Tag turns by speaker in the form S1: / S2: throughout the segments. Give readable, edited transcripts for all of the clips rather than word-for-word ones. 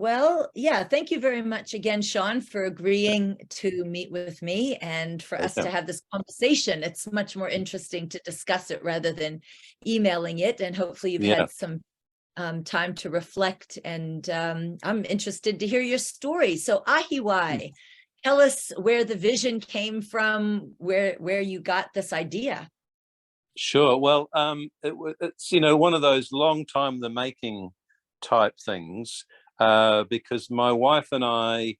S1: Well, yeah, thank you very much again, Shaun, for agreeing to meet with me and for us to have this conversation. It's much more interesting to discuss it rather than emailing it. And hopefully you've had some time to reflect. And I'm interested to hear your story. So Ahi Wai, tell us where the vision came from, where you got this idea.
S2: Sure. Well, it's one of those long time in the making type things. Because my wife and I,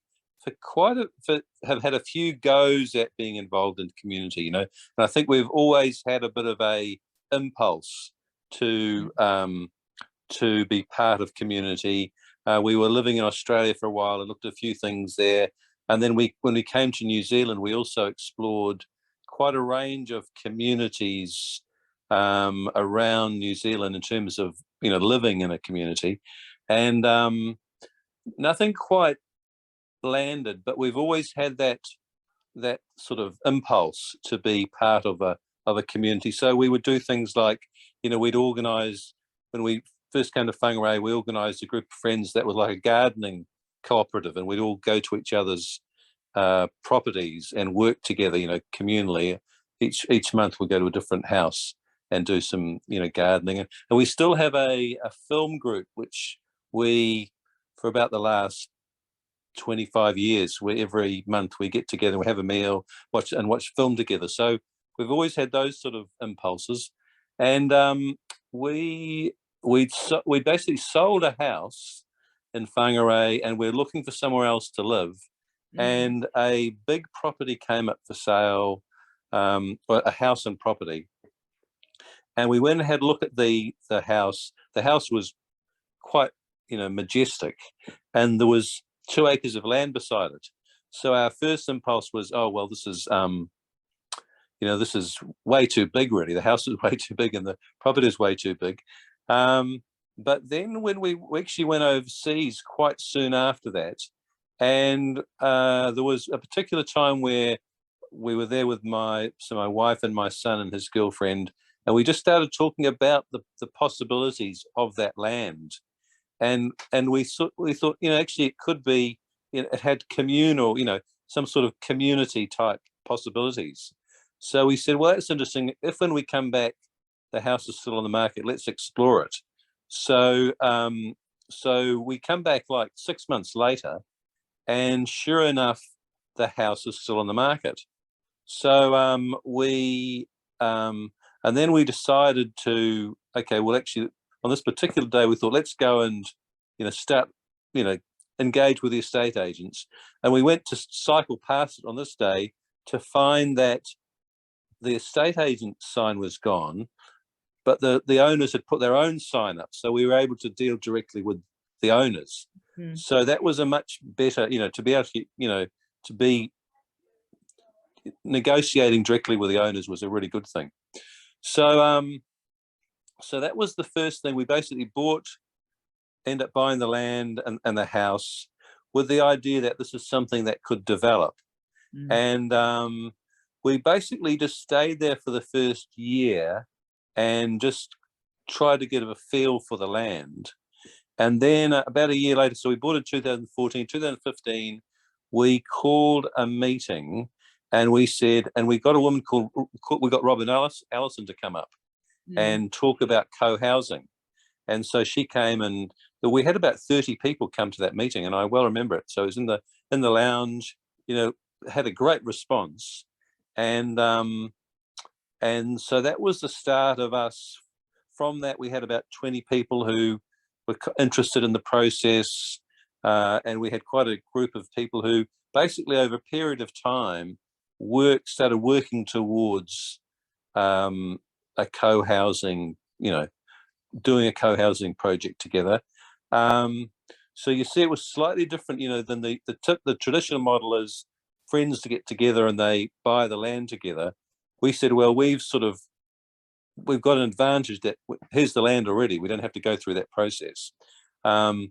S2: have had a few goes at being involved in community, and I think we've always had a bit of a impulse to be part of community. We were living in Australia for a while and looked at a few things there, and then when we came to New Zealand, we also explored quite a range of communities around New Zealand in terms of living in a community, and nothing quite landed, but we've always had that sort of impulse to be part of a community. So we would do things like, we'd organise, when we first came to Whangarei, we organised a group of friends that was like a gardening cooperative, and we'd all go to each other's properties and work together, communally. Each month we'd go to a different house and do some, gardening. And we still have a film group, which we, for about the last 25 years, where every month we get together, we have a meal, watch film together. So we've always had those sort of impulses, and we basically sold a house in Whangarei, and we're looking for somewhere else to live, and a big property came up for sale, a house and property, and we went and had a look at the house. The house was quite majestic, and there was 2 acres of land beside it. So our first impulse was, oh well, this is this is way too big, really. The house is way too big and the property is way too big. But then when we actually went overseas quite soon after that, and there was a particular time where we were there with my wife and my son and his girlfriend, and we just started talking about the possibilities of that land. And we thought, actually it could be, it had communal, some sort of community type possibilities. So we said, well, that's interesting. If when we come back, the house is still on the market, let's explore it. So we come back like 6 months later, and sure enough, the house is still on the market. So and then we decided to, okay, well, actually, on this particular day, we thought, let's go and, start, engage with the estate agents. And we went to cycle past it on this day to find that the estate agent sign was gone, but the owners had put their own sign up. So we were able to deal directly with the owners. So that was a much better, to be able to, to be negotiating directly with the owners was a really good thing. So so that was the first thing. We basically ended up buying the land and the house with the idea that this is something that could develop. And we basically just stayed there for the first year and just tried to get a feel for the land. And then about a year later, so we bought in 2014, 2015, we called a meeting, and we said, and we got a woman we got Robin Allison to come up and talk about co-housing. And so she came, and we had about 30 people come to that meeting, and I well remember it. So it was in the lounge, had a great response. And so that was the start of us. From that, we had about 20 people who were interested in the process, and we had quite a group of people who basically over a period of time started working towards a co-housing, doing a co-housing project together. So you see, it was slightly different, than the traditional model is friends to get together and they buy the land together. We said, well, we've got an advantage that here's the land already. We don't have to go through that process. We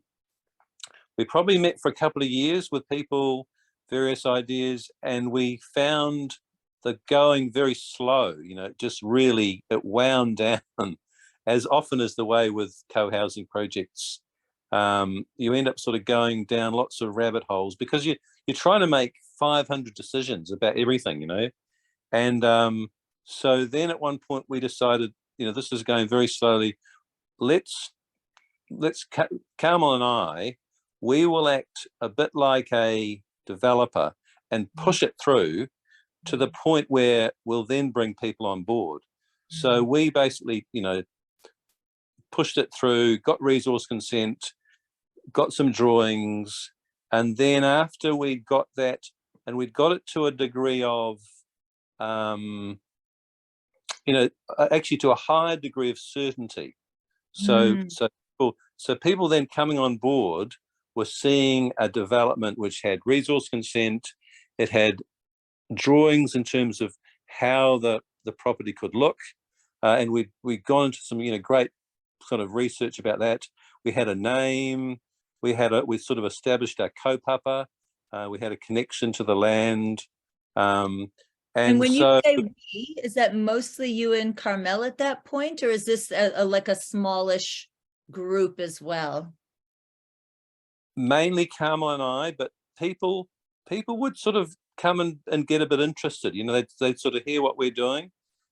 S2: probably met for a couple of years with people, various ideas, and we found the going very slow. It wound down, as often is the way with co-housing projects. you end up sort of going down lots of rabbit holes because you're trying to make 500 decisions about everything, and so then at one point we decided, this is going very slowly. Let's Carmel and we will act a bit like a developer and push it through to the point where we'll then bring people on board. So we basically, pushed it through, got resource consent, got some drawings, and then after we got that, and we'd got it to a degree of, actually to a higher degree of certainty. So people then coming on board were seeing a development which had resource consent, it had drawings in terms of how the property could look, and we'd gone into some great sort of research about that. We had a name, we sort of established our kaupapa, we had a connection to the land,
S1: and when you say we, is that mostly you and Carmel at that point, or is this like a smallish group as well?
S2: Mainly Carmel and I, but people would sort of come and get a bit interested. They'd sort of hear what we're doing.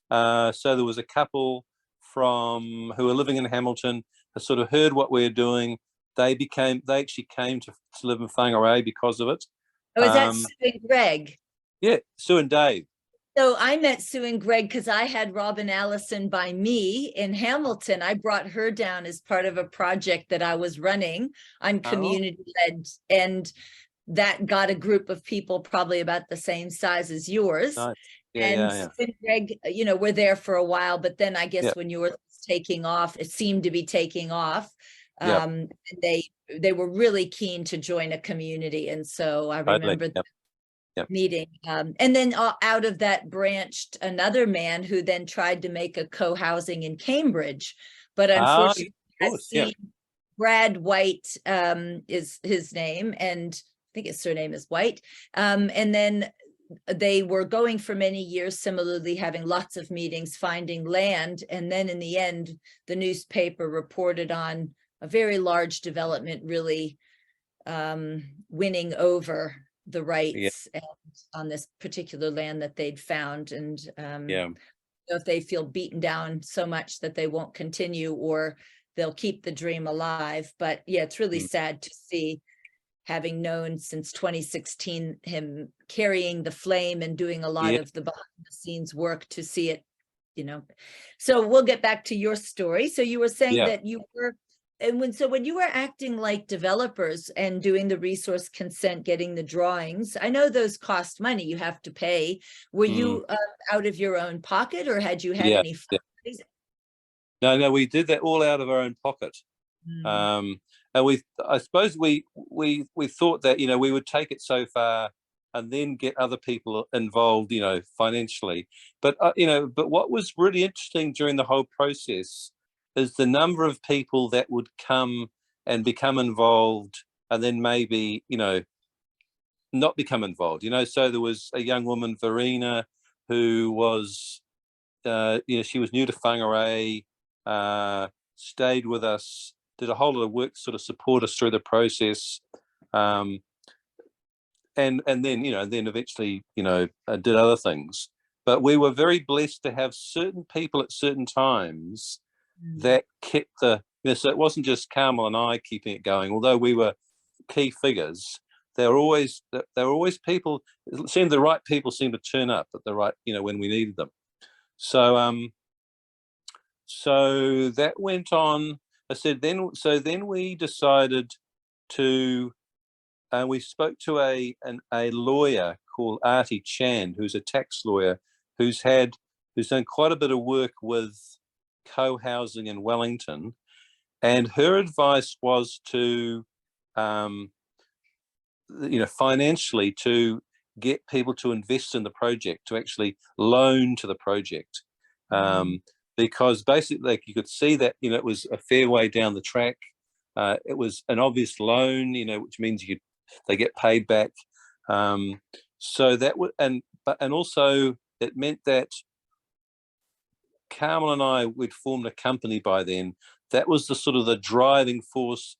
S2: So there was a couple who were living in Hamilton, who sort of heard what we're doing. They actually came to live in Whangarei because of it.
S1: Oh, is that Sue and Greg?
S2: Yeah, Sue and Dave.
S1: So I met Sue and Greg because I had Robin Allison by me in Hamilton. I brought her down as part of a project that I was running on community-led, and that got a group of people probably about the same size as yours.
S2: Nice.
S1: Sue and Greg, were there for a while, but then I guess when yours was taking off, it seemed to be taking off. They were really keen to join a community, and so I remember meeting, and then out of that branched another man who then tried to make a co-housing in Cambridge, but unfortunately Brad White is his name, and I think his surname is White, and then they were going for many years, similarly having lots of meetings, finding land, and then in the end the newspaper reported on a very large development really winning over the rights and on this particular land that they'd found, and if they feel beaten down so much that they won't continue, or they'll keep the dream alive. But it's really sad to see, having known since 2016 him carrying the flame and doing a lot of the behind the scenes work, to see it, So we'll get back to your story. So you were saying that you were, and when you were acting like developers and doing the resource consent, getting the drawings, I know those cost money, you have to pay. Were you out of your own pocket, or had you had any funds?
S2: No, we did that all out of our own pocket. And I suppose we thought that, we would take it so far and then get other people involved, financially. But, but what was really interesting during the whole process is the number of people that would come and become involved and then maybe, not become involved, So there was a young woman, Verena, who was, she was new to Whangarei, stayed with us, did a whole lot of work to sort of support us through the process. And then, then eventually, did other things. But we were very blessed to have certain people at certain times that kept so it wasn't just Carmel and I keeping it going, although we were key figures. There were always people. It seemed the right people seemed to turn up at the right, when we needed them. So so that went on. I said then we decided to, we spoke to a lawyer called Ahi Chan, who's a tax lawyer, who's done quite a bit of work with co-housing in Wellington, and her advice was to, financially to get people to invest in the project, to actually loan to the project, because basically, like, you could see that it was a fair way down the track. It was an obvious loan, which means they get paid back. So that would, and also it meant that Carmel and I, we'd formed a company by then. That was the sort of the driving force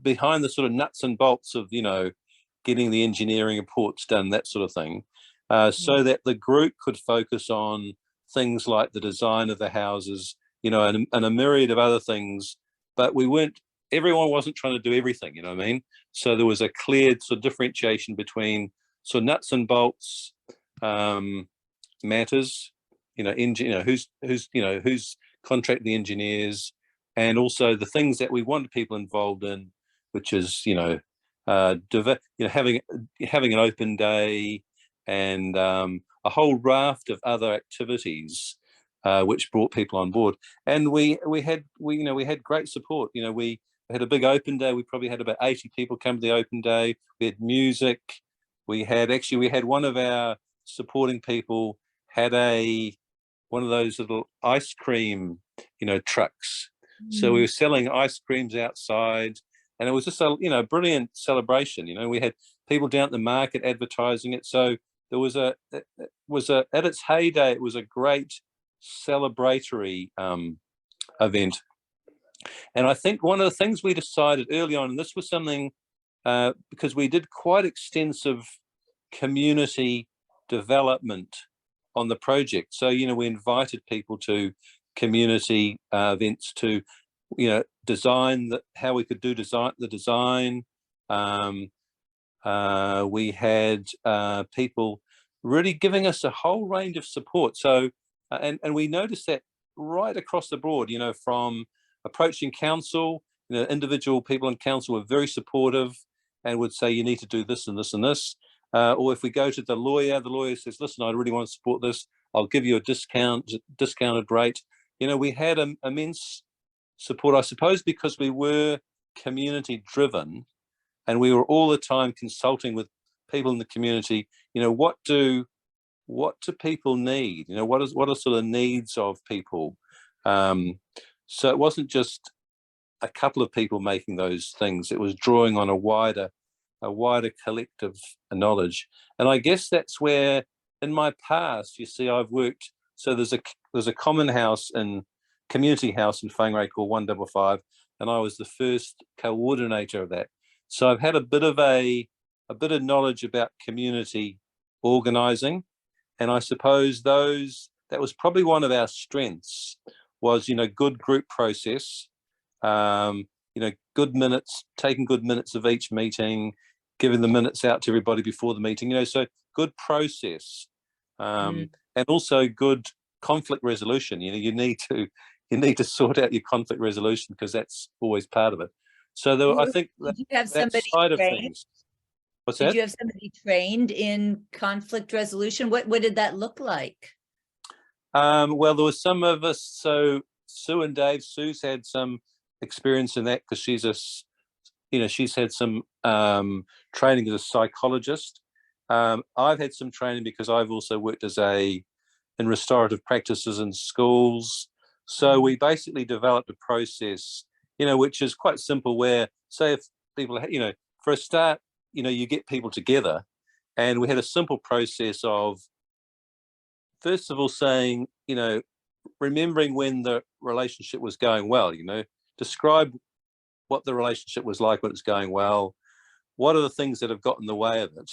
S2: behind the sort of nuts and bolts of, getting the engineering reports done, that sort of thing, so that the group could focus on things like the design of the houses, and a myriad of other things. But everyone wasn't trying to do everything, you know what I mean? So there was a clear sort of differentiation between sort of nuts and bolts matters, who's contract the engineers, and also the things that we wanted people involved in, which is having an open day and a whole raft of other activities which brought people on board. And we had great support. We had a big open day. We probably had about 80 people come to the open day. We had music. We had one of our supporting people had one of those little ice cream, trucks. So we were selling ice creams outside, and it was just a brilliant celebration. We had people down at the market advertising it. So there was at its heyday, it was a great celebratory event. And I think one of the things we decided early on, and this was something because we did quite extensive community development on the project. So, we invited people to community events to, design how we could do the design. We had people really giving us a whole range of support. So, and we noticed that right across the board, from approaching council, individual people in council were very supportive and would say, you need to do this and this and this. Or if we go to the lawyer says, listen, I really want to support this. I'll give you a discounted rate. We had immense support, I suppose, because we were community driven and we were all the time consulting with people in the community. What do people need? What are sort of needs of people? So it wasn't just a couple of people making those things. It was drawing on a wider collective knowledge. And I guess that's where, in my past, I've worked. So there's a community house in Whangarei called 155, and I was the first coordinator of that. So I've had a bit of knowledge about community organising, and I suppose that was probably one of our strengths was good group process, good minutes, taking good minutes of each meeting, giving the minutes out to everybody before the meeting, so good process, and also good conflict resolution. You need to sort out your conflict resolution because that's always part of it. So I think
S1: did you have somebody
S2: side
S1: trained?
S2: of things. What's
S1: Did
S2: that?
S1: you have somebody trained in conflict resolution? What did that look like?
S2: Well, there was some of us. So Sue and Dave. Sue's had some experience in that because she's had some training as a psychologist. I've had some training because I've also worked in restorative practices in schools. So we basically developed a process, which is quite simple. Where, say, if people, for a start, you get people together, and we had a simple process of, first of all, saying, remembering when the relationship was going well, describe what the relationship was like when it's going well. What are the things that have got in the way of it?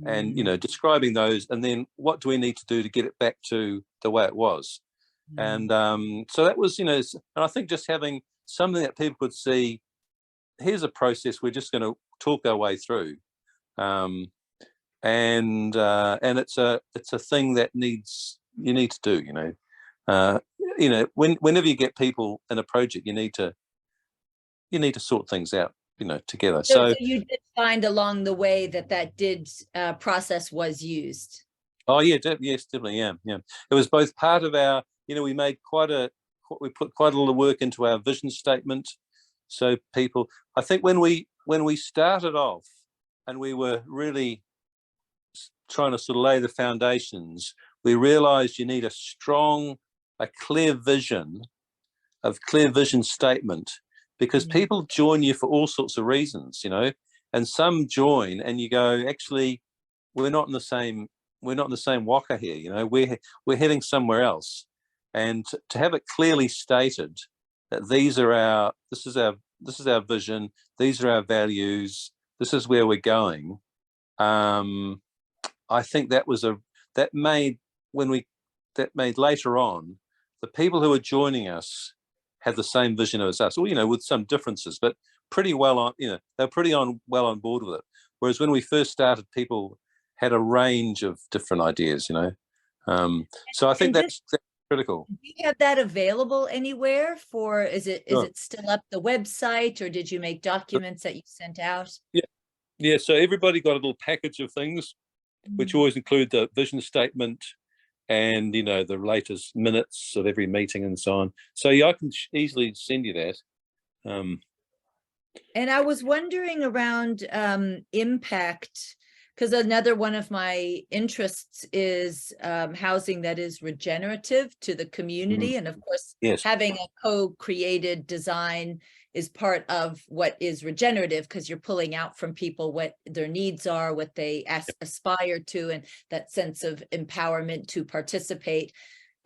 S2: And, describing those, and then what do we need to do to get it back to the way it was? And so that was, and I think just having something that people could see, here's a process we're just going to talk our way through. And it's a thing that you need to do, whenever you get people in a project, you need to sort things out, together.
S1: So you did find along the way that process was used.
S2: Oh yeah, yes, definitely, yeah. It was both part of our, we made we put quite a lot of work into our vision statement. So people, I think when we started off and we were really trying to sort of lay the foundations, we realized you need a clear vision statement, because people join you for all sorts of reasons, and some join and you go, actually, we're not in the same waka here, we're heading somewhere else. And to have it clearly stated that this is our our vision. These are our values. This is where we're going. I think that made later on, the people who were joining us had the same vision as us, or, you know, with some differences, but pretty well on, you know, they're well on board with it. Whereas when we first started, people had a range of different ideas, you know. So I think that's critical.
S1: Do you have that available anywhere for, is it still up the website, or did you make documents that you sent out?
S2: Yeah. So everybody got a little package of things, which always include the vision statement and, you know, the latest minutes of every meeting and so on. So yeah, I can easily send you that.
S1: And I was wondering around impact, because another one of my interests is housing that is regenerative to the community. And of course, having a co-created design is part of what is regenerative, because you're pulling out from people what their needs are, what they aspire to, and that sense of empowerment to participate.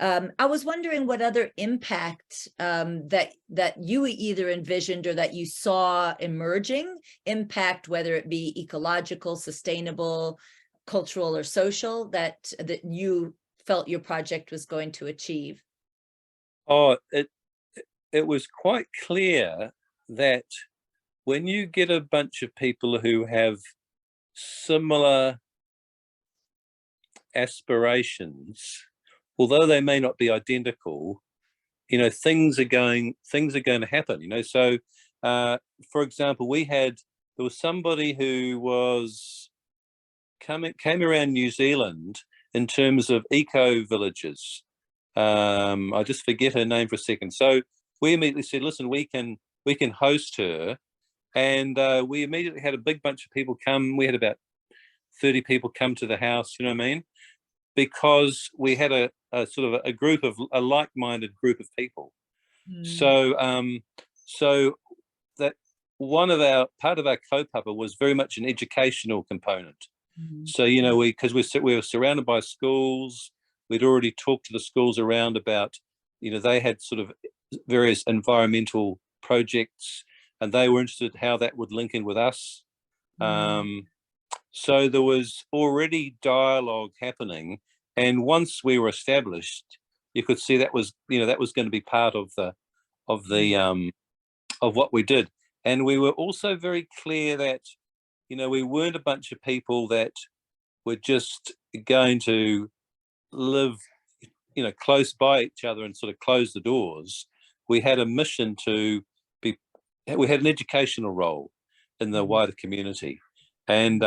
S1: I was wondering what other impact that you either envisioned or that you saw emerging impact, whether it be ecological, sustainable, cultural, or social, that you felt your project was going to achieve.
S2: Oh, it was quite clear that when you get a bunch of people who have similar aspirations, although they may not be identical, you know, things are going to happen, you know. So for example, there was somebody who came around New Zealand in terms of eco-villages. I just forget her name for a second. So we immediately said, listen, we can host her. And we immediately had a big bunch of people come. We had about 30 people come to the house, you know what I mean? Because we had a sort of a like-minded group of people. So that part of our kaupapa was very much an educational component. So, you know, because we were surrounded by schools, we'd already talked to the schools around about, you know, they had sort of various environmental projects, and they were interested in how that would link in with us. So there was already dialogue happening, and once we were established, you could see that was going to be part of what we did. And we were also very clear that, you know, we weren't a bunch of people that were just going to live, you know, close by each other and sort of close the doors. We had a mission we had an educational role in the wider community. And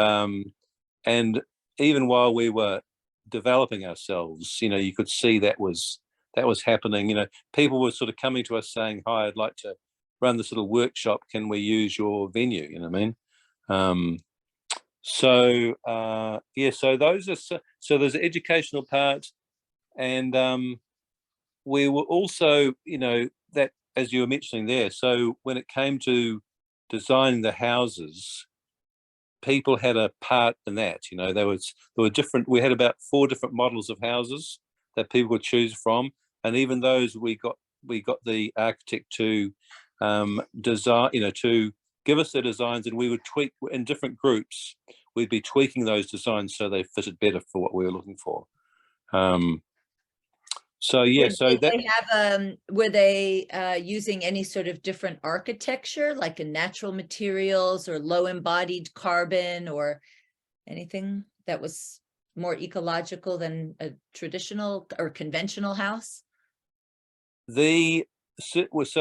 S2: even while we were developing ourselves, you know, you could see that was happening. You know, people were sort of coming to us saying, hi, I'd like to run this little workshop. Can we use your venue? You know what I mean? So there's an educational part. And we were also, you know, that, as you were mentioning there, so when it came to designing the houses, people had a part in that. You know, there were different. We had about 4 different models of houses that people would choose from, and even those we got the architect to design, you know, to give us the designs, and we would tweak in different groups. We'd be tweaking those designs so they fitted better for what we were looking for. So yeah,
S1: were they using any sort of different architecture, like in natural materials or low embodied carbon, or anything that was more ecological than a traditional or conventional house?
S2: There was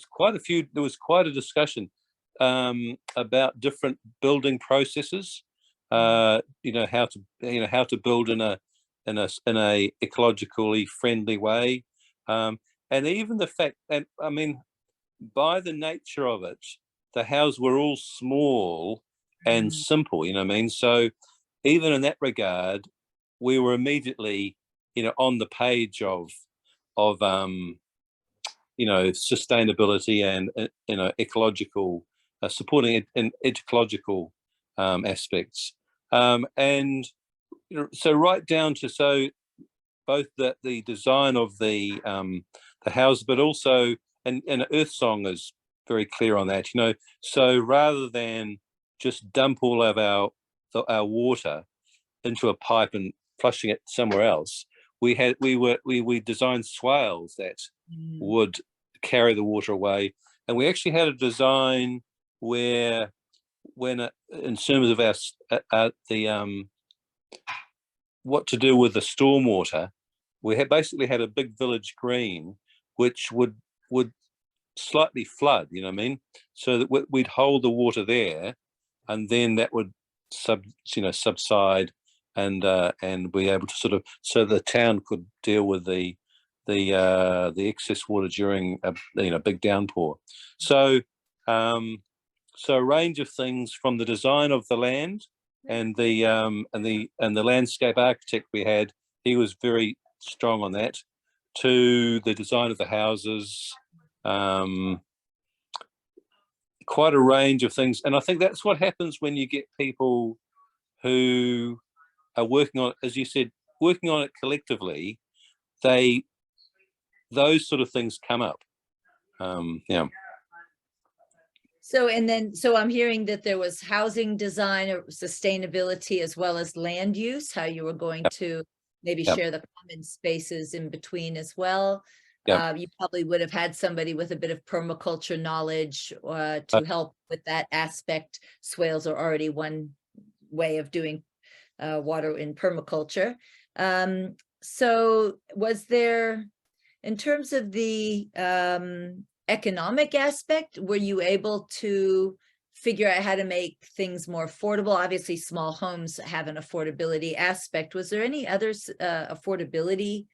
S2: quite a discussion about different building processes. You know, how to build in a ecologically friendly way, and even the fact, and I mean, by the nature of it, the houses were all small and simple, you know what I mean? So even in that regard, we were immediately, you know, on the page of you know, sustainability and you know, ecological, supporting it in ecological aspects, and you know, so right down to both the design of the house, but also and Earth Song is very clear on that, so rather than just dump all of our water into a pipe and flushing it somewhere else, we designed swales that would carry the water away. And we actually had a design where, in terms of what to do with the stormwater, we basically had a big village green which would slightly flood, so that we'd hold the water there, and then that would subside and be able to so the town could deal with the excess water during a big downpour. So a range of things, from the design of the land and the landscape architect we had, he was very strong on that, to the design of the houses, quite a range of things. And I think that's what happens when you get people who are working on, as you said, working on it collectively. Those sort of things come up. Yeah.
S1: So I'm hearing that there was housing design or sustainability, as well as land use, how you were going to maybe share the common spaces in between as well. You probably would have had somebody with a bit of permaculture knowledge to help with that aspect. Swales are already one way of doing water in permaculture. So was there, in terms of the economic aspect, were you able to figure out how to make things more affordable? Obviously, small homes have an affordability aspect. Was there any other affordability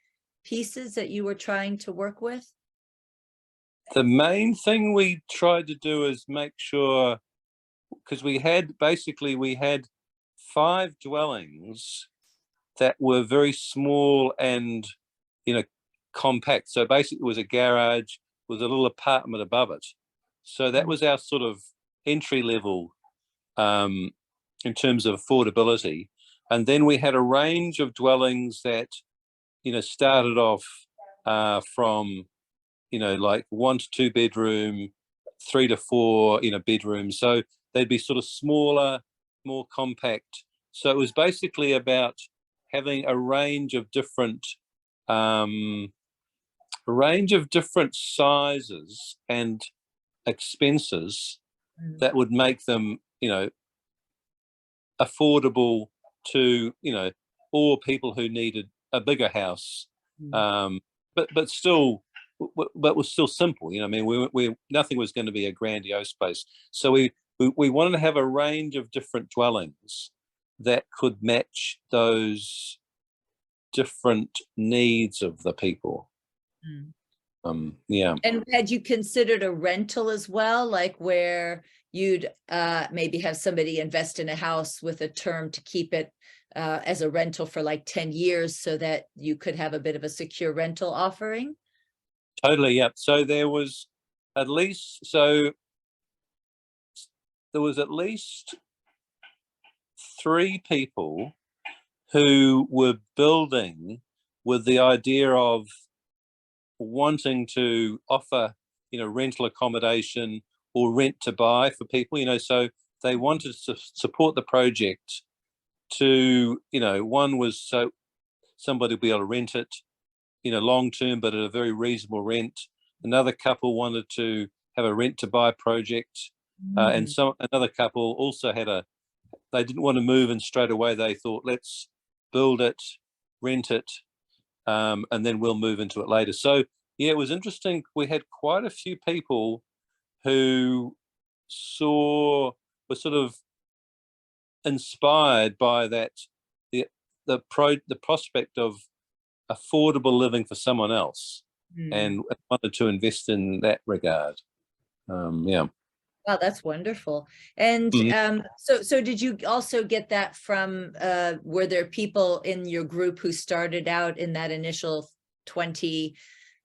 S1: pieces that you were trying to work with?
S2: The main thing we tried to do is make sure, because we had 5 dwellings that were very small and compact. So basically it was a garage with a little apartment above it. So that was our sort of entry level in terms of affordability. And then we had a range of dwellings that started off from like 1 to 2 bedroom, 3 to 4 bedrooms. So they'd be sort of smaller, more compact. So it was basically about having a range of different sizes and expenses that would make them affordable to all people who needed a bigger house, but still was still simple. I mean, we nothing was going to be a grandiose place. So we wanted to have a range of different dwellings that could match those different needs of the people. Yeah.
S1: And had you considered a rental as well, like where you'd maybe have somebody invest in a house with a term to keep it as a rental for like 10 years, so that you could have a bit of a secure rental offering?
S2: Totally, yeah. So there was at least 3 people who were building with the idea of wanting to offer rental accommodation or rent to buy for people, so they wanted to support the project to one was so somebody would be able to rent it long term, but at a very reasonable rent. Another couple wanted to have a rent to buy project, and another couple also had they didn't want to move in straight away. They thought, let's build it, rent it, and then we'll move into it later. So yeah, it was interesting. We had quite a few people who were sort of inspired by that, the prospect of affordable living for someone else, and wanted to invest in that regard. Yeah.
S1: Wow, that's wonderful. And so did you also get that from, were there people in your group who started out in that initial 20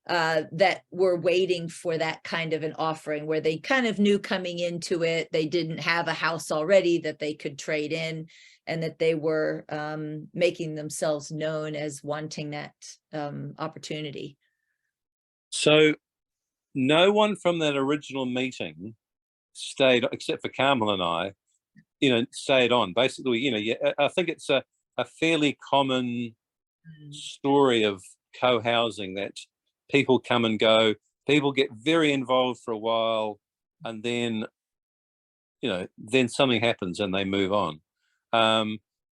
S1: that were waiting for that kind of an offering, where they kind of knew coming into it, they didn't have a house already that they could trade in, and that they were making themselves known as wanting that opportunity?
S2: So no one from that original meeting stayed, except for Carmel and I, stayed on. Basically, I think it's a fairly common story of co-housing, that people come and go, people get very involved for a while, and then something happens and they move on.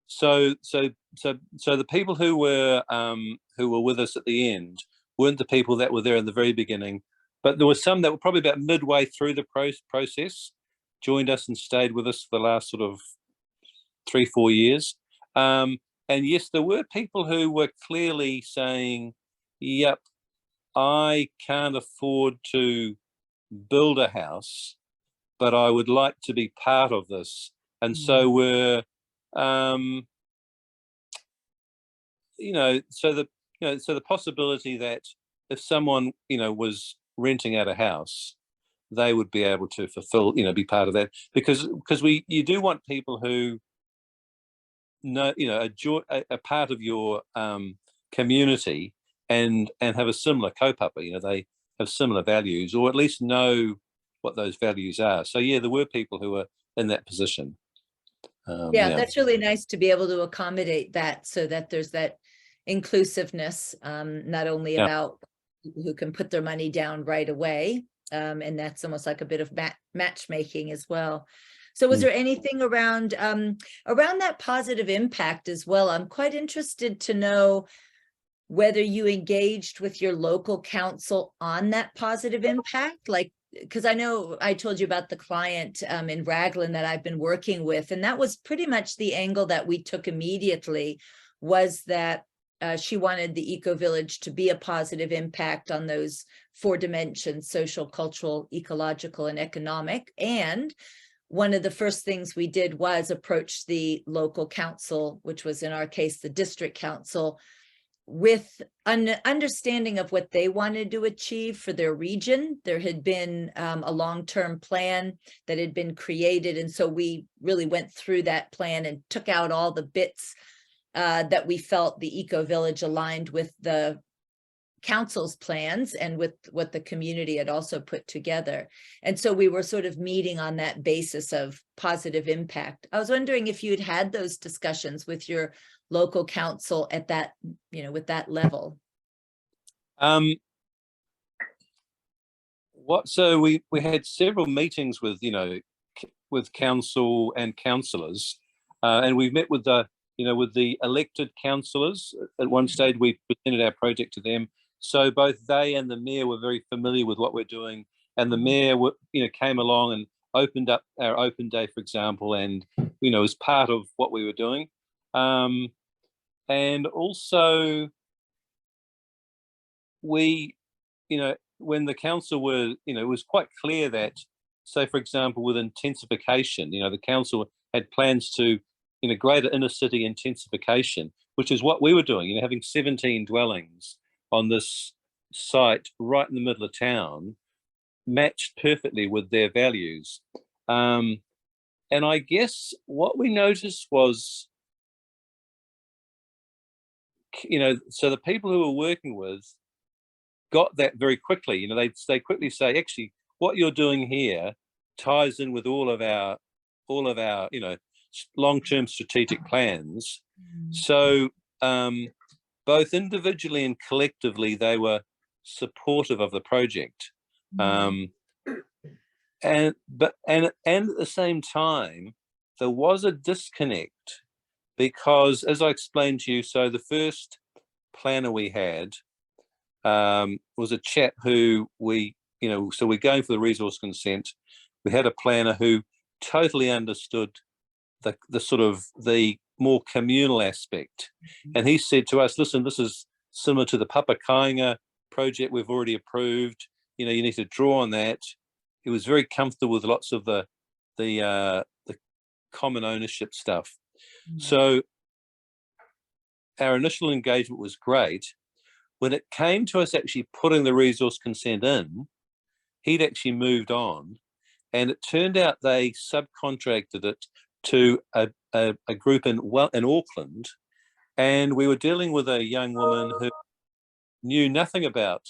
S2: So the people who were with us at the end weren't the people that were there in the very beginning, but there were some that were probably about midway through the process, joined us and stayed with us for the last sort of 3-4 years. And yes, there were people who were clearly saying, yep, I can't afford to build a house, but I would like to be part of this. And so we're, so the possibility that if someone, was renting out a house, they would be able to fulfill, be part of that, because you do want people who know, are part of your community and have a similar kaupapa. They have similar values, or at least know what those values are. So yeah, there were people who were in that position.
S1: That's really nice to be able to accommodate that, so that there's that inclusiveness, not only about who can put their money down right away, and that's almost like a bit of matchmaking as well. So was there anything around that positive impact as well? I'm quite interested to know whether you engaged with your local council on that positive impact, because I know I told you about the client in Raglan that I've been working with, and that was pretty much the angle that we took immediately, was that she wanted the eco-village to be a positive impact on those 4 dimensions: social, cultural, ecological, and economic. And one of the first things we did was approach the local council, which was in our case the district council, with an understanding of what they wanted to achieve for their region. There had been a long-term plan that had been created, and so we really went through that plan and took out all the bits that we felt the eco-village aligned with the council's plans and with what the community had also put together. And so we were sort of meeting on that basis of positive impact. I was wondering if you'd had those discussions with your local council at that, with that level.
S2: So we had several meetings with, with council and councillors, and we've met with the, with the elected councillors. At one stage, we presented our project to them. So both they and the mayor were very familiar with what we're doing, and the mayor, came along and opened up our open day, for example, and was part of what we were doing. And also, we, when the council were, it was quite clear that, so for example, with intensification, the council had plans to, greater inner city intensification, which is what we were doing, having 17 dwellings on this site right in the middle of town, matched perfectly with their values. And I guess what we noticed was, so the people who were working with got that very quickly. They quickly say, actually, what you're doing here ties in with all of our long-term strategic plans. So both individually and collectively, they were supportive of the project. And at the same time, there was a disconnect, because, as I explained to you, so the first planner we had was a chap who so we're going for the resource consent. We had a planner who totally understood the sort of the more communal aspect. And he said to us, listen, this is similar to the Papakainga project we've already approved. You need to draw on that. He was very comfortable with lots of the common ownership stuff. So our initial engagement was great. When it came to us actually putting the resource consent in, he'd actually moved on, and it turned out they subcontracted it to a group in Auckland, and we were dealing with a young woman who knew nothing about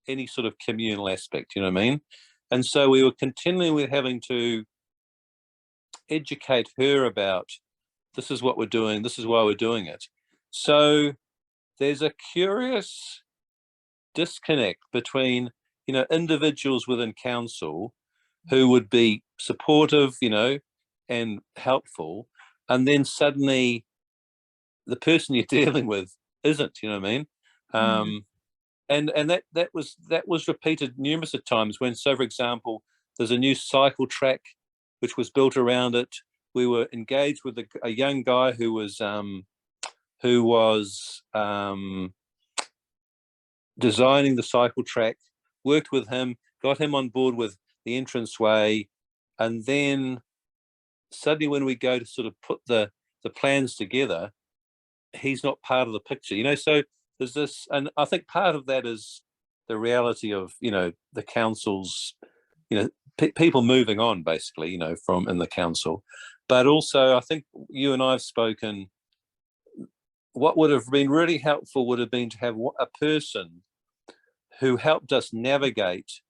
S2: any sort of communal aspect, you know what I mean? And so we were continually having to educate her about, this is what we're doing, this is why we're doing it. So there's a curious disconnect between, you know, individuals within council who would be supportive, you know, and helpful, and then suddenly the person you're dealing with isn't, you know what I mean? And that was repeated numerous of times when, so for example, there's a new cycle track which was built around it. We were engaged with a young guy who was designing the cycle track, worked with him, got him on board with the entranceway, and then suddenly when we go to sort of put the plans together, he's not part of the picture, you know. So there's this, and I think part of that is the reality of, you know, the council's, you know, people moving on basically, you know, from in the council. But also I think you and I have spoken, what would have been really helpful would have been to have a person who helped us navigate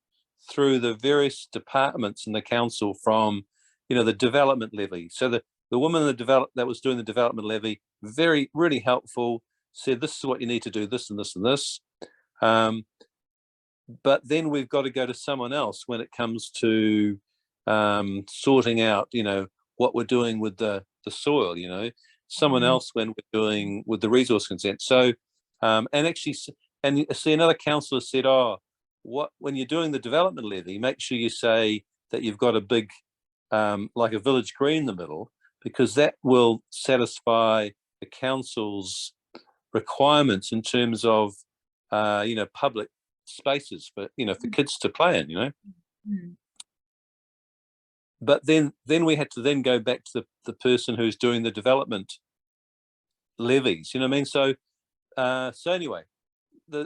S2: through the various departments in the council, from, you know, the development levy. So the woman that was doing the development levy, really helpful, said, this is what you need to do, this and this and this. But then we've got to go to someone else when it comes to sorting out, you know, what we're doing with the soil, you know, someone else when we're doing with the resource consent. So, and actually, and you see another councillor said, oh, when you're doing the development levy, make sure you say that you've got a big, like a village green in the middle, because that will satisfy the council's requirements in terms of, you know, public spaces for, you know, for kids to play in, you know. But then we had to then go back to the person who's doing the development levies, you know what I mean? So, so anyway,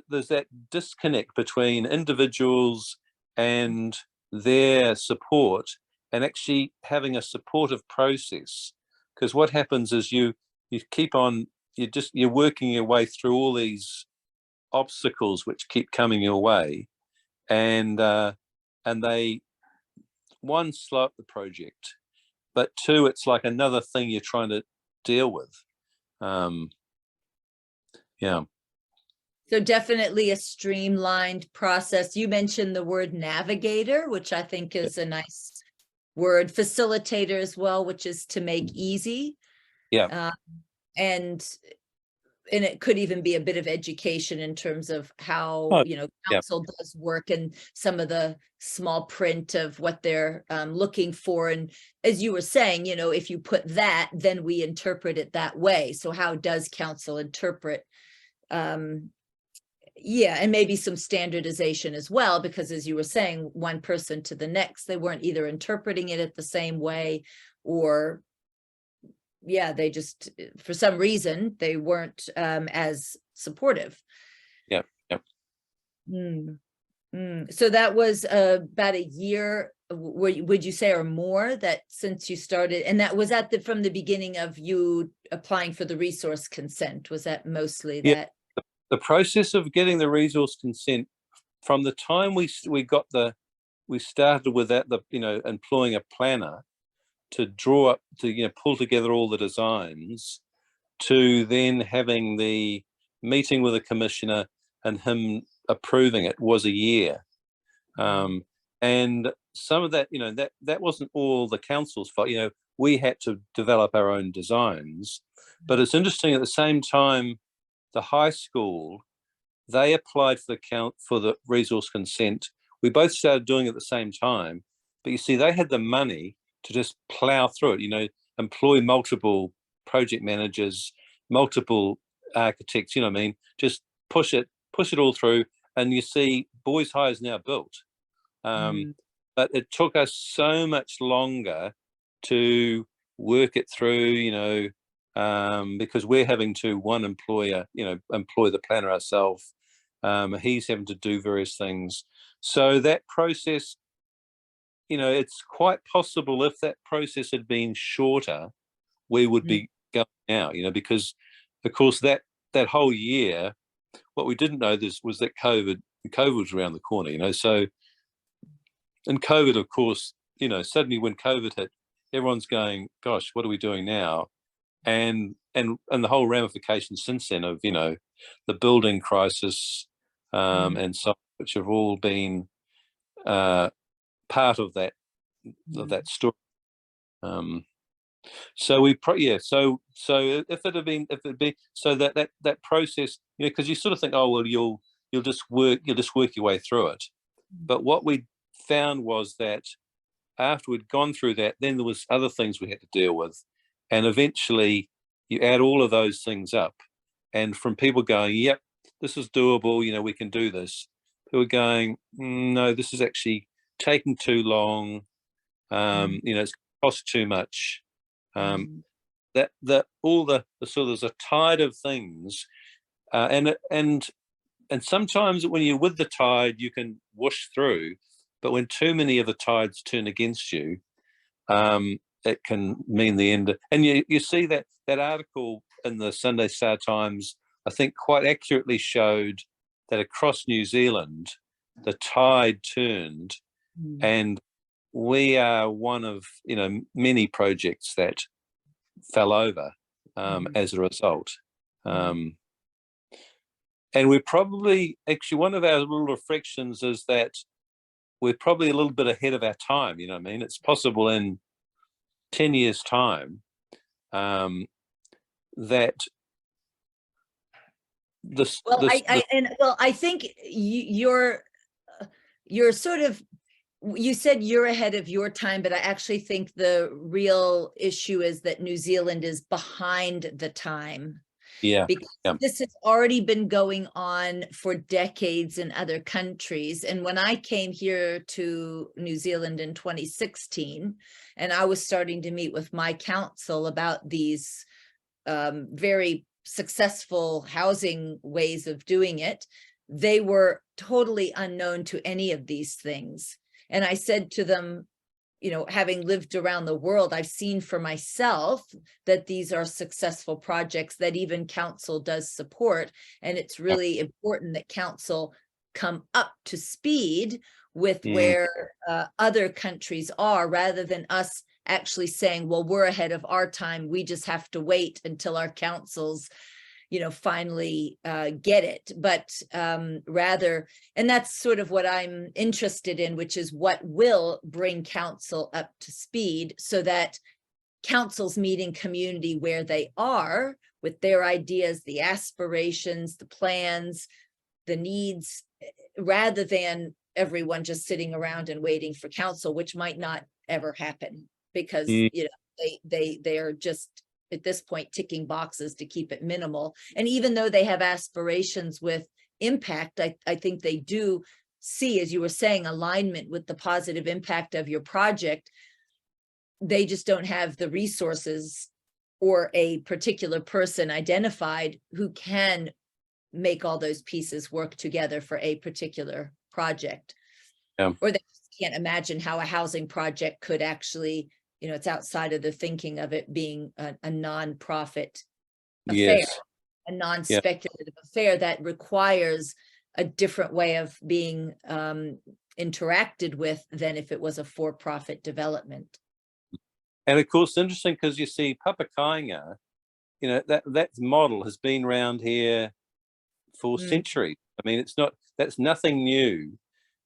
S2: there's that disconnect between individuals and their support, and actually having a supportive process. Because what happens is you keep on, you're working your way through all these obstacles which keep coming your way, and they, one, slow up the project, but two, it's like another thing you're trying to deal with. Yeah.
S1: So definitely a streamlined process. You mentioned the word navigator, which I think is a nice word. Facilitator as well, which is to make easy.
S2: Yeah.
S1: And it could even be a bit of education in terms of how, you know, council does work and some of the small print of what they're looking for. And as you were saying, you know, if you put that, then we interpret it that way. So how does council interpret? Yeah, and maybe some standardization as well, because as you were saying, one person to the next, they weren't either interpreting it the same way, or yeah, they just, for some reason, they weren't as supportive.
S2: Yeah.
S1: So that was about a year, would you say, or more, that since you started, and that was from the beginning of you applying for the resource consent? Was that mostly that?
S2: The process of getting the resource consent, from the time we started with that, you know, employing a planner to draw up, to, you know, pull together all the designs, to then having the meeting with a commissioner and him approving it, was a year. And some of that, you know, that wasn't all the council's fault. You know, we had to develop our own designs. But it's interesting, at the same time, the high school, they applied for the resource consent. We both started doing it at the same time, but you see, they had the money to just plow through it, you know, employ multiple project managers, multiple architects, you know what I mean, just push it all through. And you see, Boys High is now built. But it took us so much longer to work it through, you know, because we're having to, one, employ the planner ourselves. He's having to do various things. So that process, you know, it's quite possible if that process had been shorter, we would be going out, you know, because of course that whole year, what we didn't know was that COVID COVID was around the corner, you know. So, and COVID, of course, you know, suddenly when COVID hit, everyone's going, "Gosh, what are we doing now?" And the whole ramifications since then of, you know, the building crisis, and so, which have all been part of that story. So if it had been, so that process, you know, because you sort of think, oh well, you'll just work your way through it. But what we found was that after we'd gone through that, then there was other things we had to deal with, and eventually you add all of those things up, and from people going, yep, this is doable, you know, we can do this, people going, no, this is actually taking too long, you know, it's cost too much, that all the so there's a tide of things, and sometimes when you're with the tide you can whoosh through, but when too many of the tides turn against you, it can mean the end. And you see that article in the Sunday Star Times, I think, quite accurately showed that across New Zealand the tide turned, and we are one of, you know, many projects that fell over as a result. And we're probably, actually, one of our little reflections is that we're probably a little bit ahead of our time, you know what I mean? It's possible in 10 years' time that this...
S1: I think you're sort of, you said you're ahead of your time, but I actually think the real issue is that New Zealand is behind the time.
S2: Yeah.
S1: Because this has already been going on for decades in other countries. And when I came here to New Zealand in 2016, and I was starting to meet with my council about these very successful housing ways of doing it, they were totally unknown to any of these things. And I said to them, you know, having lived around the world, I've seen for myself that these are successful projects that even council does support. And it's really important that council come up to speed with where other countries are, rather than us actually saying, well, we're ahead of our time, we just have to wait until our councils, you know, finally get it. But rather, and that's sort of what I'm interested in, which is what will bring council up to speed, so that council's meeting community where they are with their ideas, the aspirations, the plans, the needs, rather than everyone just sitting around and waiting for council, which might not ever happen, because you know, they are just at this point ticking boxes to keep it minimal. And even though they have aspirations with impact, I think they do see, as you were saying, alignment with the positive impact of your project. They just don't have the resources or a particular person identified who can make all those pieces work together for a particular project. Or they can't imagine how a housing project could actually, you know, it's outside of the thinking of it being a non-profit affair, a non-speculative affair that requires a different way of being interacted with than if it was a for-profit development.
S2: And of course, interesting, because you see Papakainga, you know, that model has been around here for centuries. I mean, that's nothing new.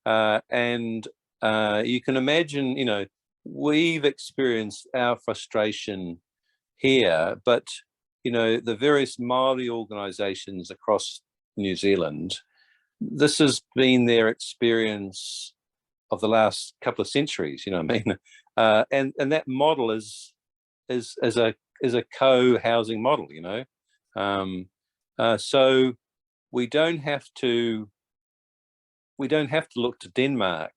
S2: And you can imagine, you know, we've experienced our frustration here, but, you know, the various Māori organisations across New Zealand, this has been their experience of the last couple of centuries, you know what I mean? And that model is a co-housing model, you know. So we don't have to look to Denmark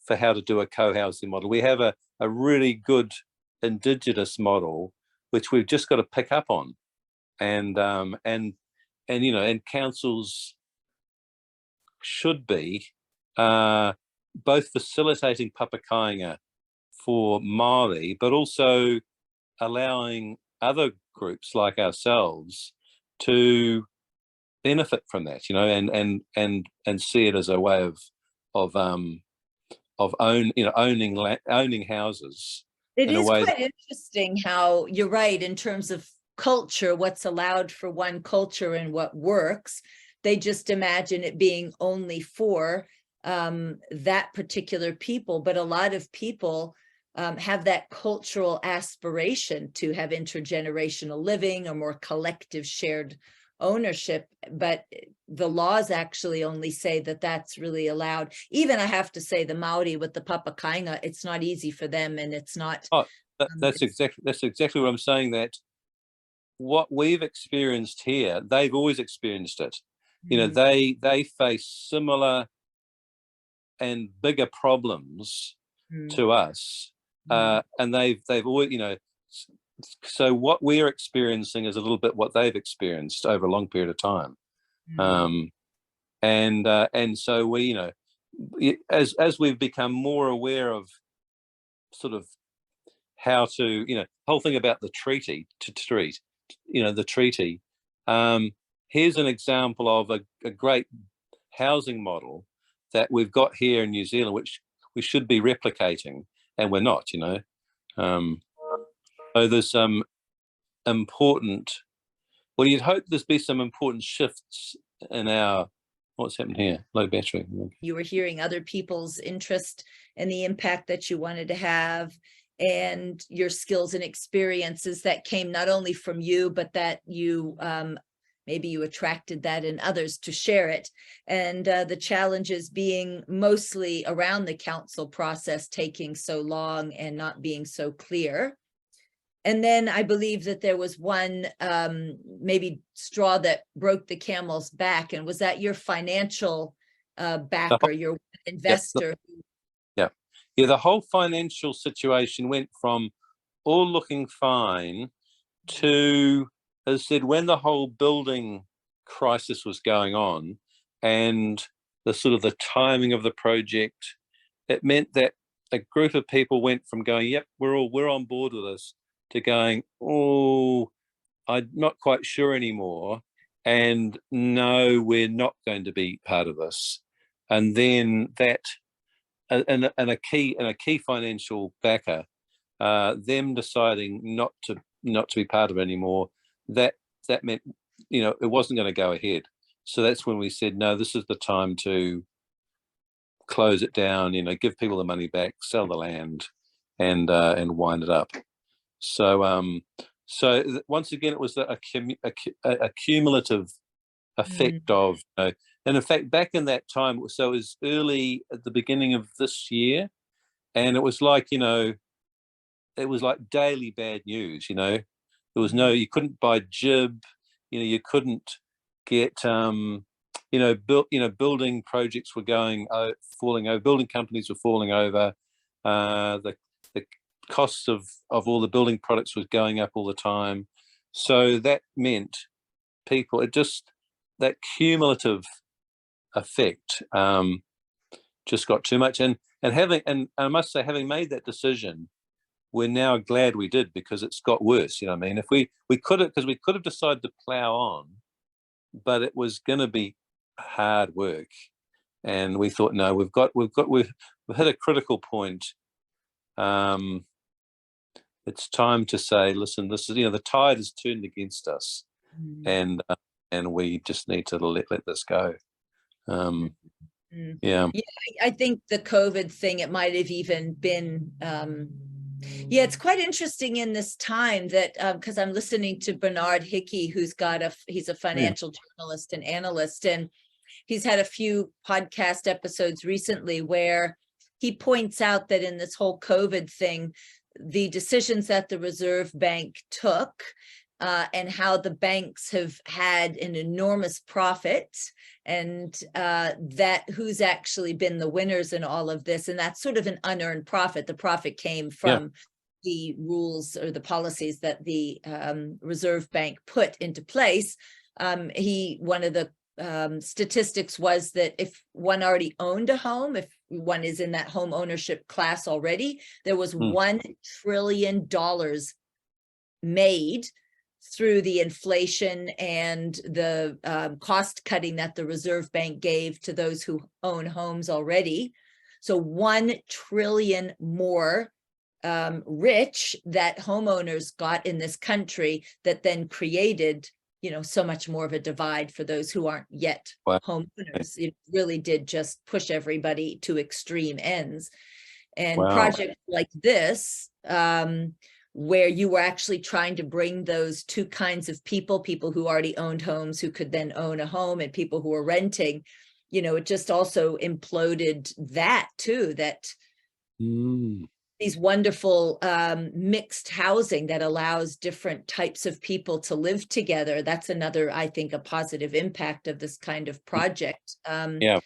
S2: for how to do a co-housing model. We have a really good Indigenous model, which we've just got to pick up on, and you know, and councils should be both facilitating Papakainga for Māori, but also allowing other groups like ourselves to benefit from that, and see it as a way of owning houses
S1: It
S2: in a
S1: is
S2: way
S1: quite interesting how you're right in terms of culture, what's allowed for one culture and what works. They just imagine it being only for that particular people, but a lot of people have that cultural aspiration to have intergenerational living or more collective shared ownership, but the laws actually only say that that's really allowed. Even I have to say the Maori with the papakainga, it's not easy for them, and it's not.
S2: that's exactly what I'm saying, that what we've experienced here, they've always experienced it. They face similar and bigger problems to us, and they've always, so what we're experiencing is a little bit what they've experienced over a long period of time. And so we, as we've become more aware of sort of how to, whole thing about the treaty to treat, the treaty. Here's an example of a great housing model that we've got here in New Zealand, which we should be replicating, and we're not, So there's some important, well, you'd hope there's be some important shifts in our, what's happened here? Low battery.
S1: You were hearing other people's interest and the impact that you wanted to have, and your skills and experiences that came not only from you, but that you maybe you attracted that in others to share it. And the challenges being mostly around the council process taking so long and not being so clear. And then I believe that there was one maybe straw that broke the camel's back. And was that your financial backer, your investor?
S2: Yeah, the whole financial situation went from all looking fine to, as I said, when the whole building crisis was going on and the sort of the timing of the project, it meant that a group of people went from going, yep, we're on board with this, to going, oh, I'm not quite sure anymore, and no, we're not going to be part of this. And then that, and a key financial backer, them deciding not to be part of it anymore, that meant, it wasn't going to go ahead. So that's when we said, no, this is the time to close it down, give people the money back, sell the land, and wind it up. So once again, it was a cumulative effect of, and in fact, back in that time, so it was early at the beginning of this year, and it was like, it was like daily bad news. There was you couldn't buy jib, you couldn't get, building projects were falling over, building companies were falling over, the costs of all the building products was going up all the time. So that meant people, that cumulative effect just got too much. And I must say, having made that decision, we're now glad we did, because it's got worse. I mean, if we could have, because we could have decided to plow on, but it was going to be hard work, and we thought, no, we've hit a critical point. It's time to say, listen, this is, the tide has turned against us, and we just need to let this go. Yeah,
S1: I think the COVID thing, it might have even been, it's quite interesting in this time that, because I'm listening to Bernard Hickey, he's a financial journalist and analyst, and he's had a few podcast episodes recently where he points out that in this whole COVID thing, the decisions that the Reserve Bank took, and how the banks have had an enormous profit, and that who's actually been the winners in all of this. And that's sort of an unearned profit. The profit came from the rules or the policies that the Reserve Bank put into place. One of the statistics was that if one already owned a home, if one is in that home ownership class already, there was $1 trillion made through the inflation and the cost cutting that the Reserve Bank gave to those who own homes already. So 1 trillion more rich that homeowners got in this country, that then created, you know, so much more of a divide for those who aren't yet homeowners. It really did just push everybody to extreme ends. And projects like this, where you were actually trying to bring those two kinds of people who already owned homes, who could then own a home, and people who were renting, you know, it just also imploded that too, that these wonderful mixed housing that allows different types of people to live together. That's another, I think, a positive impact of this kind of project. You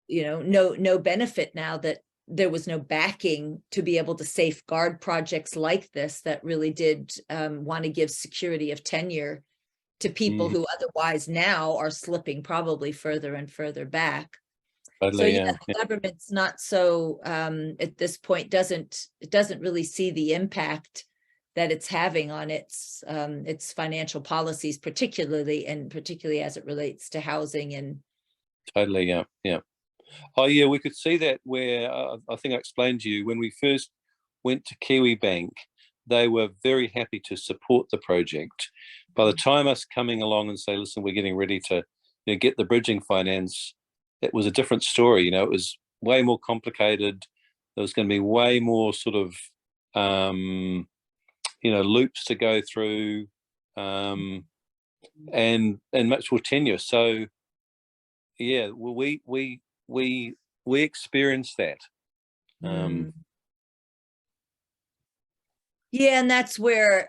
S1: know, no benefit now that there was no backing to be able to safeguard projects like this that really did want to give security of tenure to people who otherwise now are slipping probably further and further back. So the government's not so at this point doesn't really see the impact that it's having on its financial policies, particularly as it relates to housing and
S2: Oh yeah, we could see that where I think I explained to you when we first went to Kiwi Bank, they were very happy to support the project. By the time us coming along and say, listen, we're getting ready to get the bridging finance, it was a different story. You know, it was way more complicated. There was going to be way more sort of loops to go through, and much more tenure. So yeah, well, we experienced that.
S1: Yeah, and that's where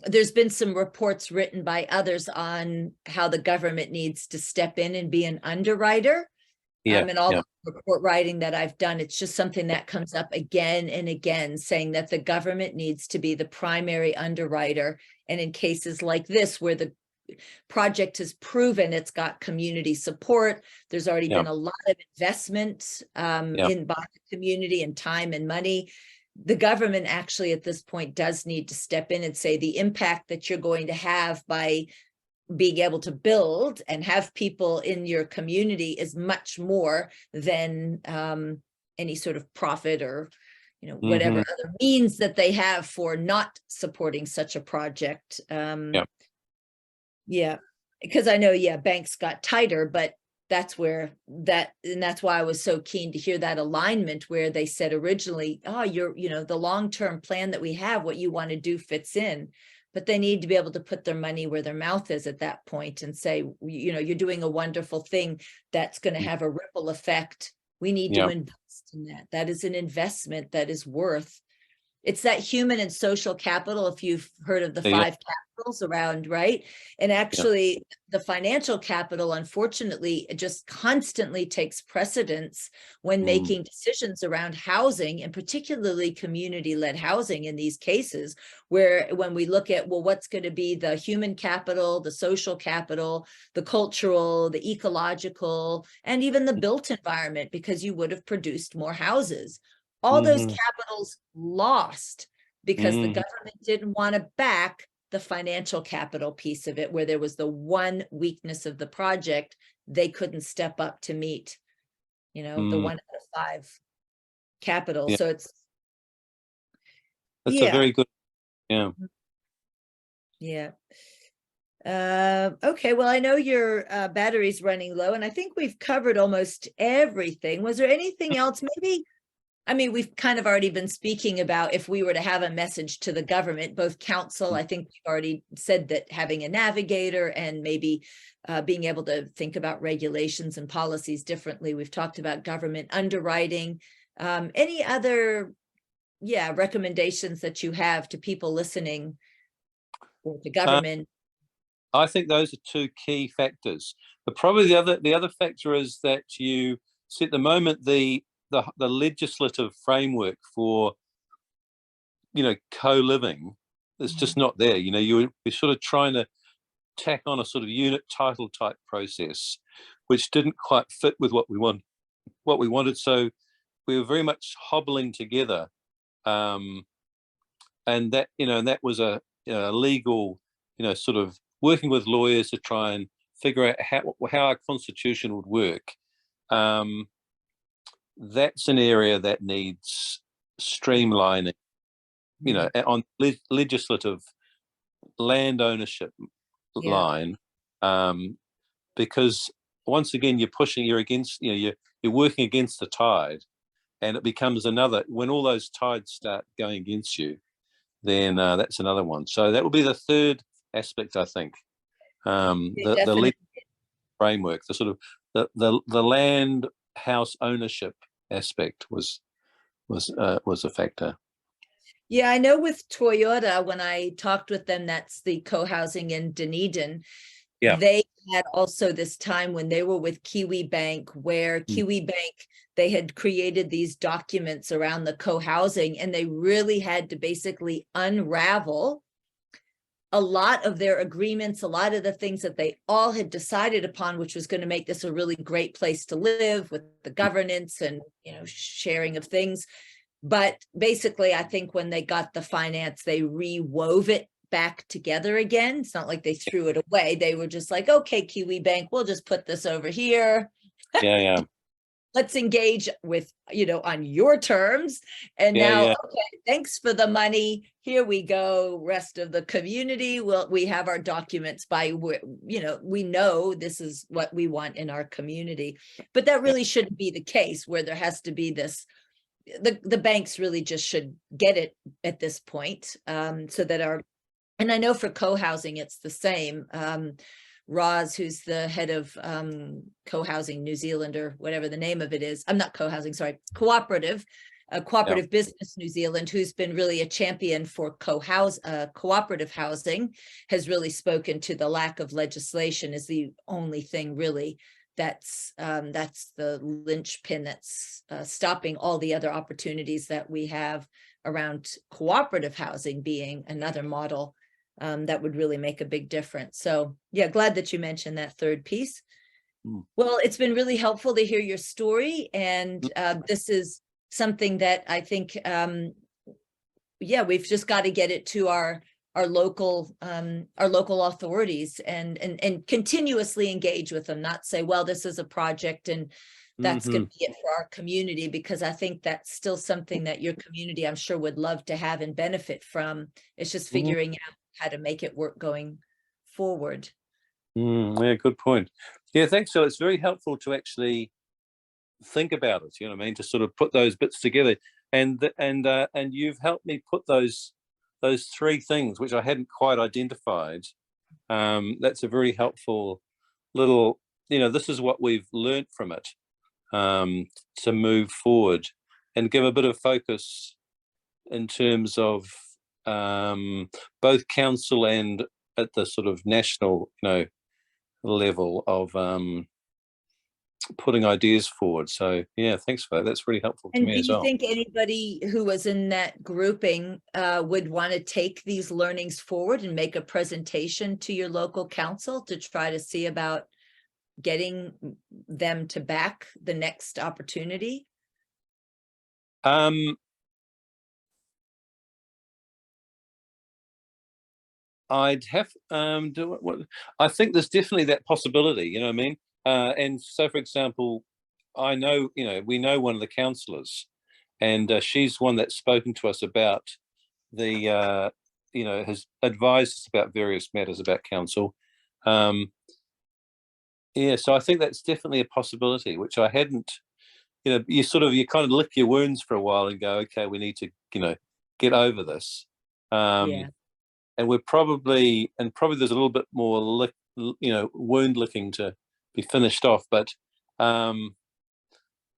S1: there's been some reports written by others on how the government needs to step in and be an underwriter. And all the report writing that I've done, it's just something that comes up again and again, saying that the government needs to be the primary underwriter. And in cases like this, where the project has proven it's got community support, there's already been a lot of investment in by the community, and time and money. The government actually at this point does need to step in and say the impact that you're going to have by being able to build and have people in your community is much more than any sort of profit or whatever other means that they have for not supporting such a project. Yeah, because I know, banks got tighter, but that's where and that's why I was so keen to hear that alignment where they said originally, oh, the long-term plan that we have, what you want to do fits in, but they need to be able to put their money where their mouth is at that point and say, you're doing a wonderful thing that's going to have a ripple effect. We need to invest in that. That is an investment that is worth. It's that human and social capital, if you've heard of the 5 capitals around, right? And actually the financial capital, unfortunately, it just constantly takes precedence when making decisions around housing, and particularly community-led housing in these cases, where when we look at, well, what's going to be the human capital, the social capital, the cultural, the ecological, and even the built environment, because you would have produced more houses. All those capitals lost because the government didn't want to back the financial capital piece of it, where there was the one weakness of the project. They couldn't step up to meet, the 1 out of 5 capital. So it's
S2: a very good,
S1: okay, well, I know your battery's running low, and I think we've covered almost everything. Was there anything else? Maybe, I mean, we've kind of already been speaking about if we were to have a message to the government, both council, I think we've already said that having a navigator and maybe being able to think about regulations and policies differently. We've talked about government underwriting. Any other, recommendations that you have to people listening or to government?
S2: I think those are 2 key factors. But probably the other factor is that you see at the moment the legislative framework for co-living is just not there. You're sort of trying to tack on a sort of unit title type process, which didn't quite fit with what we wanted. So we were very much hobbling together, and that that was a legal, sort of working with lawyers to try and figure out how our constitution would work. That's an area that needs streamlining, on legislative land ownership line, because once again you're against, you're working against the tide, and it becomes another, when all those tides start going against you, then that's another one. So that will be the third aspect, I think. The legal framework, the sort of the land house ownership aspect was a factor.
S1: Yeah, I know with Toyota, when I talked with them, that's the co-housing in Dunedin. Yeah. They had also this time when they were with Kiwi Bank, where Kiwi Bank, they had created these documents around the co-housing, and they really had to basically unravel a lot of their agreements, a lot of the things that they all had decided upon, which was going to make this a really great place to live, with the governance and, sharing of things. But basically, I think when they got the finance, they rewove it back together again. It's not like they threw it away. They were just like, okay, Kiwi Bank, we'll just put this over here.
S2: Yeah.
S1: Let's engage with, on your terms. And now, okay, thanks for the money. Here we go. Rest of the community, we have our documents by, we know this is what we want in our community. But that really shouldn't be the case, where there has to be this, the banks really just should get it at this point, so that and I know for co-housing, it's the same. Roz, who's the head of co-housing New Zealand, or whatever the name of it is. I'm not co-housing, sorry, cooperative business New Zealand, who's been really a champion for cooperative housing, has really spoken to the lack of legislation is the only thing really that's the linchpin that's stopping all the other opportunities that we have around cooperative housing being another model that would really make a big difference. So yeah, glad that you mentioned that third piece. Well, it's been really helpful to hear your story, and this is something that I think we've just got to get it to our local authorities and continuously engage with them, not say, well, this is a project and that's going to be it for our community, because I think that's still something that your community, I'm sure, would love to have and benefit from. It's just figuring out how to make it work going forward.
S2: Yeah, good point. Yeah, thanks. So it's very helpful to actually think about it, to sort of put those bits together, and you've helped me put those three things which I hadn't quite identified. That's a very helpful little, this is what we've learnt from it, to move forward and give a bit of focus in terms of both council and at the sort of national, level of putting ideas forward. So yeah, thanks for that. That's really helpful to me as well.
S1: And do you think anybody who was in that grouping would want to take these learnings forward and make a presentation to your local council to try to see about getting them to back the next opportunity?
S2: I'd have I think there's definitely that possibility, and so, for example, I know, we know one of the councillors, and she's one that's spoken to us about the has advised us about various matters about council. Yeah, so I think that's definitely a possibility, which I hadn't, you kind of lick your wounds for a while and go, okay, we need to, get over this. And we're probably there's a little bit more wound licking to be finished off, but then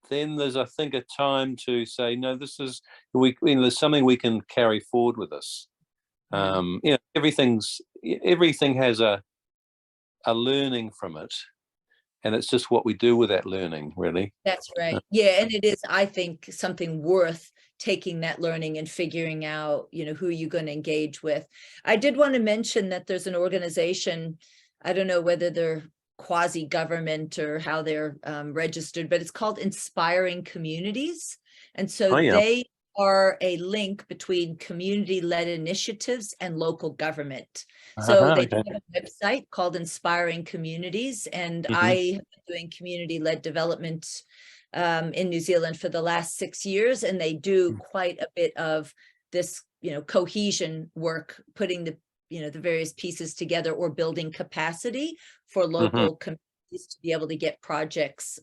S2: there's, I think, a time to say, no, this is, there's something we can carry forward with us. Everything has a learning from it, and it's just what we do with that learning, really.
S1: That's right. Yeah, and it is, I think, something worth taking that learning and figuring out, who you're going to engage with. I did want to mention that there's an organization, I don't know whether they're quasi-government or how they're registered, but it's called Inspiring Communities. And so are a link between community-led initiatives and local government. So they
S2: Okay.
S1: have a website called Inspiring Communities, and
S2: Mhm.
S1: I have been doing community-led development in New Zealand for the last 6 years, and they do quite a bit of this, cohesion work, putting the various pieces together or building capacity for local communities to be able to get projects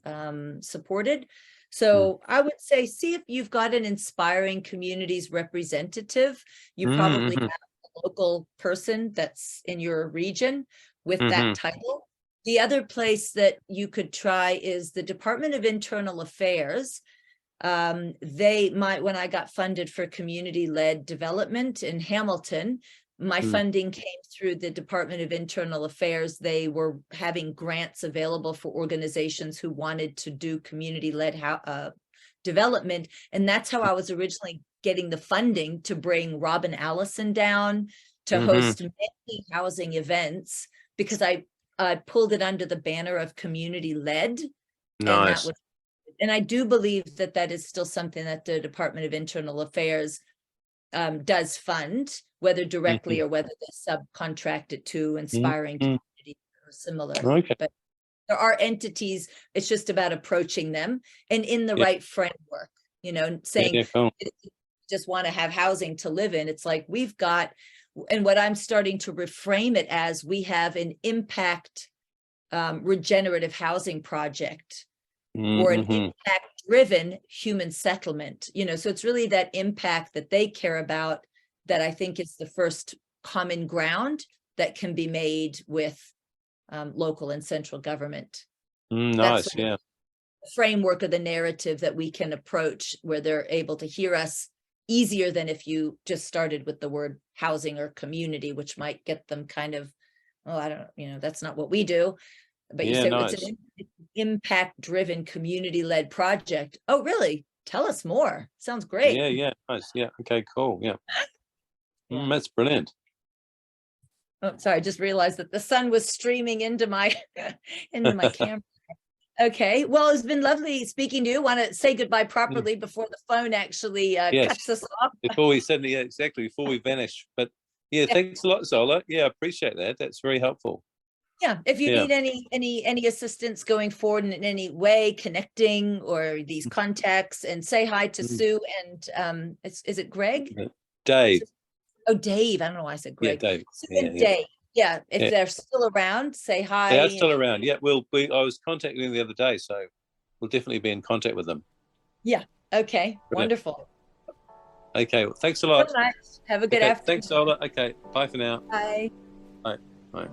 S1: supported. So I would say, see if you've got an Inspiring Communities representative. You probably have a local person that's in your region with that title. The other place that you could try is the Department of Internal Affairs. When I got funded for community-led development in Hamilton, my funding came through the Department of Internal Affairs. They were having grants available for organizations who wanted to do community-led development. And that's how I was originally getting the funding to bring Robin Allison down to host many housing events, because I pulled it under the banner of community-led.
S2: Nice.
S1: And I do believe that that is still something that the Department of Internal Affairs does fund, whether directly or whether they subcontract it to Inspiring Communities or similar.
S2: Okay.
S1: But there are entities, it's just about approaching them and in the right framework, saying,
S2: cool.
S1: just want to have housing to live in. It's like we've got, and what I'm starting to reframe it as, we have an impact regenerative housing project or an impact-driven human settlement, so it's really that impact that they care about that I think is the first common ground that can be made with local and central government.
S2: Nice,
S1: That's the framework of the narrative that we can approach, where they're able to hear us easier than if you just started with the word housing or community, which might get them kind of, oh, I don't, that's not what we do. But you say it's an impact-driven, community-led project. Oh, really? Tell us more. Sounds great.
S2: Yeah, nice. Yeah, okay, cool. Yeah. That's brilliant.
S1: Oh, sorry, I just realized that the sun was streaming into my camera. Okay, well, it's been lovely speaking to you. Want to say goodbye properly before the phone actually cuts us off?
S2: Before we suddenly, exactly, before we vanish. But thanks a lot, Zola. Yeah, I appreciate that. That's very helpful.
S1: Yeah, if you need any assistance going forward in any way, connecting or these contacts, and say hi to Sue and is it Greg?
S2: Dave.
S1: Oh, Dave. I don't know why I said Greg.
S2: Yeah, Dave.
S1: Sue and Dave. Yeah, if they're still around, say hi.
S2: They are still around. Yeah, I was contacting them the other day, so we'll definitely be in contact with them.
S1: Yeah. Okay. Brilliant. Wonderful.
S2: Okay. Well, thanks a lot.
S1: Have a good afternoon.
S2: Thanks, Zola. Okay. Bye for now.
S1: Bye.
S2: Bye. Bye.